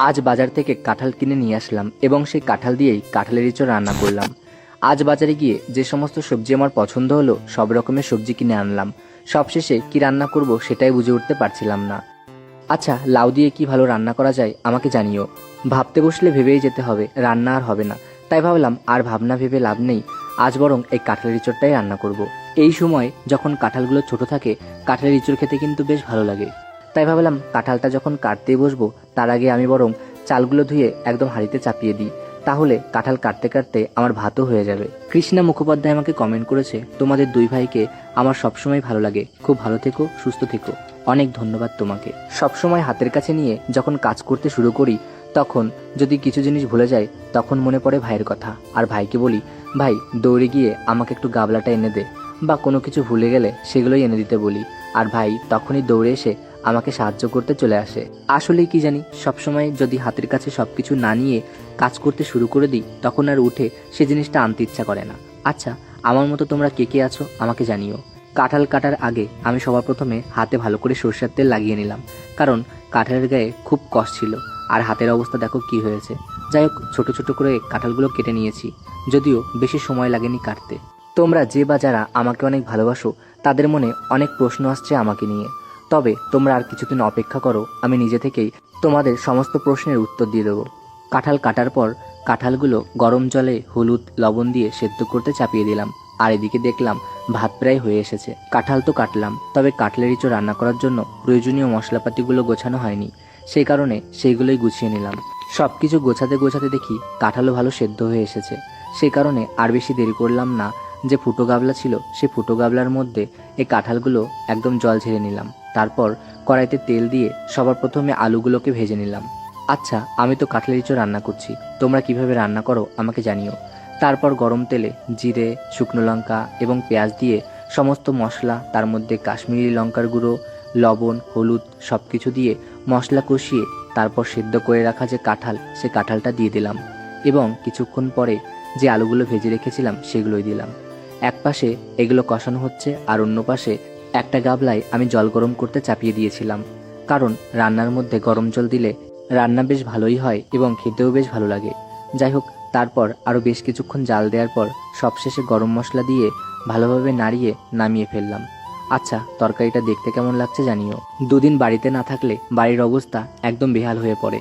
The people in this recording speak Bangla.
আজ বাজার থেকে কাঁঠাল কিনে নিয়ে আসলাম এবং সেই কাঁঠাল দিয়েই কাঁঠালের ইঁচড় রান্না করলাম। আজ বাজারে গিয়ে যে সমস্ত সবজি আমার পছন্দ হলো সব রকমের সবজি কিনে আনলাম। সবশেষে কি রান্না করব সেটাই বুঝে উঠতে পারছিলাম না। আচ্ছা, লাউ দিয়ে কি ভালো রান্না করা যায় আমাকে জানিও। ভাবতে বসলে ভেবেই যেতে হবে, রান্না আর হবে না। তাই ভাবলাম আর ভাবনা ভেবে লাভ নেই, আজ বরং এই কাঁঠালের ইঁচড়টাই রান্না করব। এই সময় যখন কাঁঠালগুলো ছোট থাকে কাঁঠালের ইঁচড় খেতে কিন্তু বেশ ভালো লাগে। তাই ভাবলাম কাঁঠালটা যখন কাটতেই বসবো তার আগে আমি বরং চালগুলো ধুয়ে একদম হাঁড়িতে চাপিয়ে দিই, তাহলে কাঁঠাল কাটতে কাটতে আমার ভাতও হয়ে যাবে। কৃষ্ণা মুখোপাধ্যায় আমাকে কমেন্ট করেছে, তোমাদের দুই ভাইকে আমার সবসময় ভালো লাগে, খুব ভালো থেকো, সুস্থ থেকো। অনেক ধন্যবাদ তোমাকে। সবসময় হাতের কাছে নিয়ে যখন কাজ করতে শুরু করি তখন যদি কিছু জিনিস ভুলে যাই তখন মনে পড়ে ভাইয়ের কথা, আর ভাইকে বলি, ভাই দৌড়ে গিয়ে আমাকে একটু গাবলাটা এনে দে, বা কোনো কিছু ভুলে গেলে সেগুলোই এনে দিতে বলি, আর ভাই তখনই দৌড়ে এসে আমাকে সাহায্য করতে চলে আসে। আসলেই কি জানি, সবসময় যদি হাতের কাছে সবকিছু না নিয়ে কাজ করতে শুরু করে দিই তখন আর উঠে সে জিনিসটা আনতে ইচ্ছা করে না। আচ্ছা, আমার মতো তোমরা কে কে আছো আমাকে জানিও। কাঁঠাল কাটার আগে আমি সবার প্রথমে হাতে ভালো করে সরষের তেল লাগিয়ে নিলাম, কারণ কাঁঠালের গায়ে খুব কষ ছিল, আর হাতের অবস্থা দেখো কি হয়েছে। যাই হোক, ছোট ছোট করে কাঁঠালগুলো কেটে নিয়েছি, যদিও বেশি সময় লাগেনি কাটতে। তোমরা যে বা যারা আমাকে অনেক ভালোবাসো তাদের মনে অনেক প্রশ্ন আসছে আমাকে নিয়ে, তবে তোমরা আর কিছুদিন অপেক্ষা করো, আমি নিজে থেকেই তোমাদের সমস্ত প্রশ্নের উত্তর দিয়ে দেবো। কাঁঠাল কাটার পর কাঁঠালগুলো গরম জলে হলুদ লবণ দিয়ে সেদ্ধ করতে চাপিয়ে দিলাম, আর এদিকে দেখলাম ভাত প্রায় হয়ে এসেছে। কাঁঠাল তো কাটলাম, তবে কাঁঠালের ইঁচড় রান্না করার জন্য প্রয়োজনীয় মশলাপাতিগুলো গোছানো হয়নি, সেই কারণে সেইগুলোই গুছিয়ে নিলাম। সব কিছু গোছাতে গোছাতে দেখি কাঁঠালও ভালো সেদ্ধ হয়ে এসেছে, সেই কারণে আর বেশি দেরি করলাম না। যে ফুটো গাবলা ছিল সেই ফুটো গাবলার মধ্যে এই কাঁঠালগুলো একদম জল ঝেড়ে নিলাম, তারপর কড়াইতে তেল দিয়ে সবার প্রথমে আলুগুলোকে ভেজে নিলাম। আচ্ছা, আমি তো কাঁঠালের ইঁচড় রান্না করছি, তোমরা কিভাবে রান্না করো আমাকে জানিও। তারপর গরম তেলে জিরে, শুকনো লঙ্কা এবং পেঁয়াজ দিয়ে সমস্ত মশলা, তার মধ্যে কাশ্মীরি লঙ্কার গুঁড়ো, লবণ, হলুদ সব কিছু দিয়ে মশলা কষিয়ে তারপর সেদ্ধ করে রাখা যে কাঁঠাল সে কাঁঠালটা দিয়ে দিলাম, এবং কিছুক্ষণ পরে যে আলুগুলো ভেজে রেখেছিলাম সেগুলোই দিলাম। এক পাশে এগুলো কষানো হচ্ছে, আর অন্য পাশে একটা গাবলায় আমি জল গরম করতে চাপিয়ে দিয়েছিলাম, কারণ রান্নার মধ্যে গরম জল দিলে রান্না বেশ ভালোই হয় এবং খেতেও বেশ ভালো লাগে। যাই হোক, তারপর আরও বেশ কিছুক্ষণ জাল দেওয়ার পর সবশেষে গরম মশলা দিয়ে ভালোভাবে নাড়িয়ে নামিয়ে ফেললাম। আচ্ছা, তরকারিটা দেখতে কেমন লাগছে জানিও। দুদিন বাড়িতে না থাকলে বাড়ির অবস্থা একদম বেহাল হয়ে পড়ে।